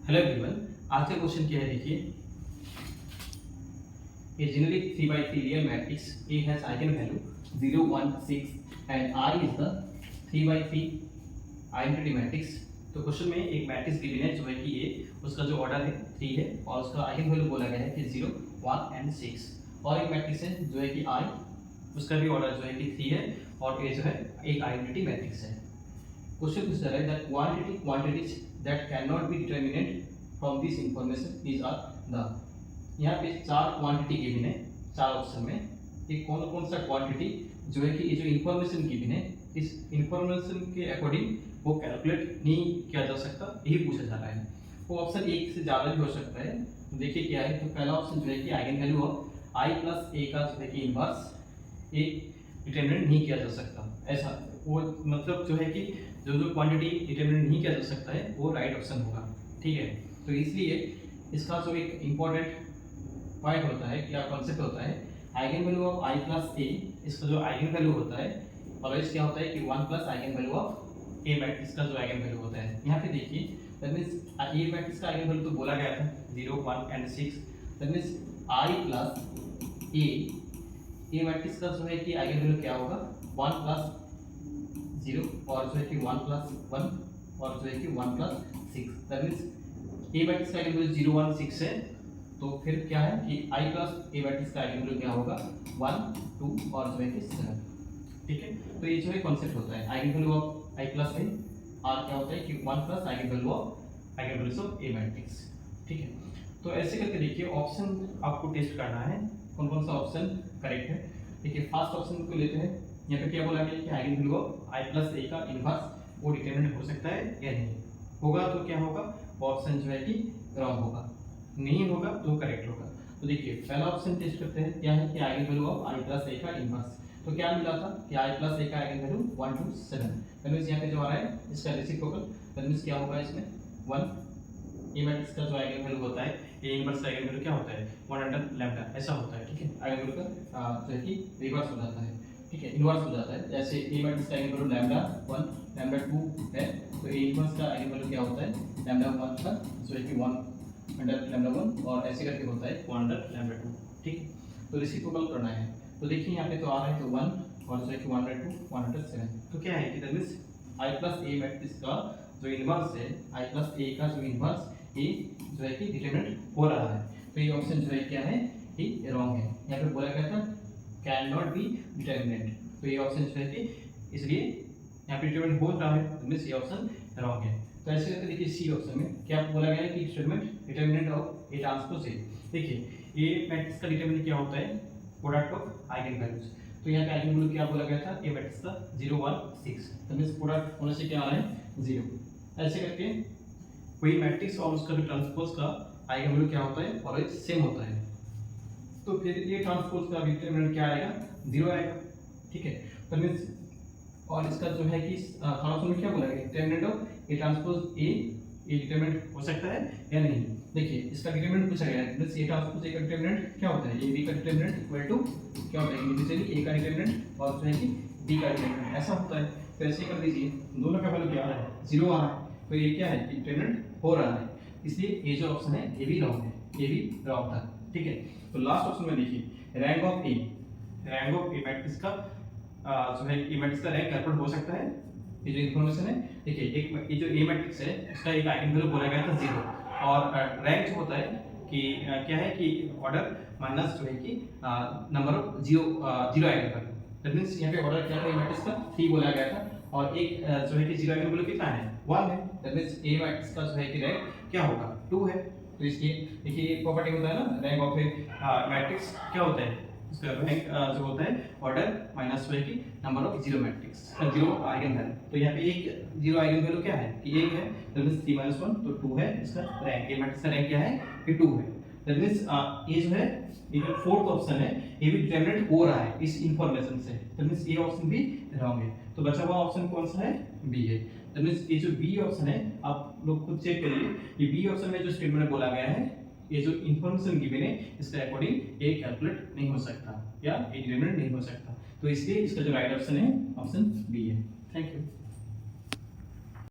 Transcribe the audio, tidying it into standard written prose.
Hello everyone, आज का question क्या है देखिए। A generic 3 by 3 real matrix A has eigenvalue 0 1 6 and I is the 3 by 3 identity matrix. तो क्वेश्चन में एक मैट्रिक्स गिवन है जो है कि A, उसका जो ऑर्डर है 3 है और उसका आइगन वैल्यू बोला गया है कि 0 1 and 6। और एक मैट्रिक्स है जो है कि I, उसका भी ऑर्डर जो है कि 3 है और A जो है एक आइडेंटिटी मैट्रिक्स है। क्वेश्चन पूछ रहा है that quantities that can not be determinate from this information these are the. यहाँ पे 4 क्वांटिटी गिवन है 4 ऑप्शन में। ये कौन कौन सा क्वांटिटी जो है कि ये जो इंफॉर्मेशन गिवन है इस इंफॉर्मेशन के अकॉर्डिंग वो कैलकुलेट नहीं किया जा सकता, यही पूछा जा रहा है। वो ऑप्शन एक से ज़्यादा भी हो सकता है। तो देखिए क्या है, तो पहला ऑप्शन जो है कि eigenvalue of I plus A का जो है कि इनवर्स ए डिटरमिनेट नहीं किया जा सकता। ऐसा वो मतलब जो है कि जो क्वांटिटी डिटरमिनेट नहीं किया जा सकता है वो राइट ऑप्शन होगा, ठीक है। तो इसलिए इसका जो एक इम्पॉर्टेंट पॉइंट होता है, क्या कॉन्सेप्ट होता है, eigenvalue of I plus A. इसका जो आइगन वैल्यू होता है ऑलवेज क्या होता है कि 1 plus eigenvalue of A matrix का जो आइगन वैल्यू होता है। यहाँ पे देखिए दैट मींस ए मैट्रिक्स का आइगन वैल्यू तो बोला गया था 0 1 and 6। That means I plus A matrix का जो है कि आइगन वैल्यू क्या होगा 1 प्लस 0 और जो है कि 1 प्लस 1 और जो है कि 1 plus 6। That means A matrix का आइगन वैल्यू 0 1 6 है, तो फिर क्या है कि आई प्लस ए मैट्रिक्स का आइगन वैल्यू क्या होगा 1 2 और जो है कि 7, ठीक है। तो ये जो है कॉन्सेप्ट होता है eigenvalue of I plus A और क्या होता है कि 1 plus eigenvalue of A matrix, ठीक है। तो ऐसे करके देखिए ऑप्शन आपको टेस्ट करना है कौन कौन सा ऑप्शन करेक्ट है। देखिए फर्स्ट ऑप्शन को लेते हैं। यहाँ पे क्या बोला गया कि eigenvalue of I plus A का इनवर्स वो डिटरमिनेट हो सकता है या नहीं होगा, तो क्या होगा ऑप्शन जो है कि रॉन्ग होगा, नहीं होगा तो करेक्ट होगा। तो देखिए पहला ऑप्शन टेस्ट करते हैं, क्या है कि eigenvalue of I plus A का इनवर्स। तो क्या मिला था कि आई प्लस ए का आइगन वैल्यू 1 2 7। दैट मींस यहाँ पे जो आ रहा है इसका रेसिप्रोकल, दैट मींस क्या होगा इसमें 1 ए मैट्रिक्स का जो आइगन वैल्यू होता है ए इनवर्स का आइगन वैल्यू क्या होता है 1 लैम्डा ऐसा होता है, ठीक है। आइगन वैल्यू का जो है कि रिवर्स हो जाता है, ठीक है, इनवर्स हो जाता है। जैसे ए मैट्रिक्स का आइगन वैल्यू लैम्डा 1 लैम्डा 2 है, तो ए इनवर्स का आइगन वैल्यू क्या होता है लैम्डा 1 का जो है कि 1 अंडर लैम्डा 1 और ऐसे करके होता है 1 अंडर लैम्डा 2, ठीक है। तो रेसिप्रोकल करना है। तो देखिए यहाँ पे तो आ रहा है तो 1 और जो है कि 1 अंडर 2 1 अंडर 7। तो क्या है कि that means I plus A matrix का जो इनवर्स है आई प्लस ए का जो इनवर्स ए जो है कि डिटरमिनेट हो रहा है। तो ये ऑप्शन जो है क्या है कि रॉन्ग है। यहाँ पे बोला गया था कैन नॉट बी डिटरमिनेट, तो ये ऑप्शन जो है कि इसलिए यहाँ पे डिटरमिनेट हो रहा है, तो मींस ये ऑप्शन रॉन्ग है। तो ऐसे करके देखिए सी ऑप्शन में क्या बोला गया है कि determinant of A transpose A. देखिए ए मैट्रिक्स का डिटरमिनेंट क्या होता है प्रोडक्ट ऑफ आइगन वैल्यूज। तो यहाँ पे आइगन वैल्यू क्या बोला गया था ए मैट्रिक्स का 0 1 6, तो मींस प्रोडक्ट होने से क्या आ रहा है 0। ऐसे करके कोई मैट्रिक्स और उसका जो ट्रांसपोज का आइगन वैल्यू क्या होता है ऑलवेज सेम होता है, तो फिर ये ट्रांसपोज का डिटरमिनेंट क्या आएगा 0 आएगा, ठीक है। तो मींस और इसका जो है कि ट्रांसपोज में क्या बोला गया determinant of A transpose A, ये डिटरमिनेंट हो सकता है या नहीं। देखिए इसका डिटरमिनेंट पूछा गया है, मींस ए ट्रांसपोज ए का डिटरमिनेंट क्या होता है, ए बी का डिटरमिनेंट इक्वल टू क्या होता है बेसिकली ए का डिटरमिनेंट और जो है कि बी का डिटरमिनेंट ऐसा होता है। तो ऐसे कर दीजिए दोनों का वैल्यू क्या आ रहा है 0 आ रहा है, तो ये क्या है डिटरमिनेंट हो रहा है, इसलिए ये जो ऑप्शन है ये भी रॉन्ग है, ये भी रॉन्ग था, ठीक है। तो लास्ट ऑप्शन में देखिए रैंक ऑफ ए मैट्रिक्स का जो है ए मैट्रिक्स का रैंक कैलकुलेट हो सकता है। ये जो इन्फॉर्मेशन है देखिए एक ये जो ए मैट्रिक्स है इसका एक आइगन वैल्यू बोला गया था 0 और रैंक जो होता है कि क्या है कि ऑर्डर माइनस जो है कि number of zero eigen value. That means यहाँ पे ऑर्डर क्या था ए मैट्रिक्स का 3 बोला गया था और एक जो है कि जीरो आइगन वैल्यू कितना है 1 है। दैट मींस ए मैट्रिक्स का जो है कि रैंक क्या होगा 2 है। तो इसलिए देखिए एक प्रॉपर्टी होता है ना रैंक ऑफ ए मैट्रिक्स क्या होता है उसका रैंक जो होता है ऑर्डर माइनस जो है कि number of zero matrix zero eigen value. तो यहाँ पे एक जीरो आइगन वैल्यू क्या है कि 1 है, दैट मींस 3 - 1 तो 2 है इसका रैंक। ए मैट्रिक्स का रैंक क्या है कि 2 है। दैट मींस ये जो है ये जो फोर्थ ऑप्शन है ये भी डिटरमिनेट हो रहा है इस इंफॉर्मेशन से, दैट मींस ये ऑप्शन भी रॉन्ग है। तो बचा हुआ ऑप्शन कौन सा है बी है। दैट मींस ये जो बी ऑप्शन है आप लोग खुद चेक करिए, ये बी ऑप्शन में जो स्टेटमेंट बोला गया है ये जो इन्फॉर्मेशन गिवन है इसके अकॉर्डिंग ये कैलकुलेट नहीं हो सकता या ये डिटरमिनेट नहीं हो सकता, तो इसलिए इसका जो राइट ऑप्शन है ऑप्शन बी है। Thank you.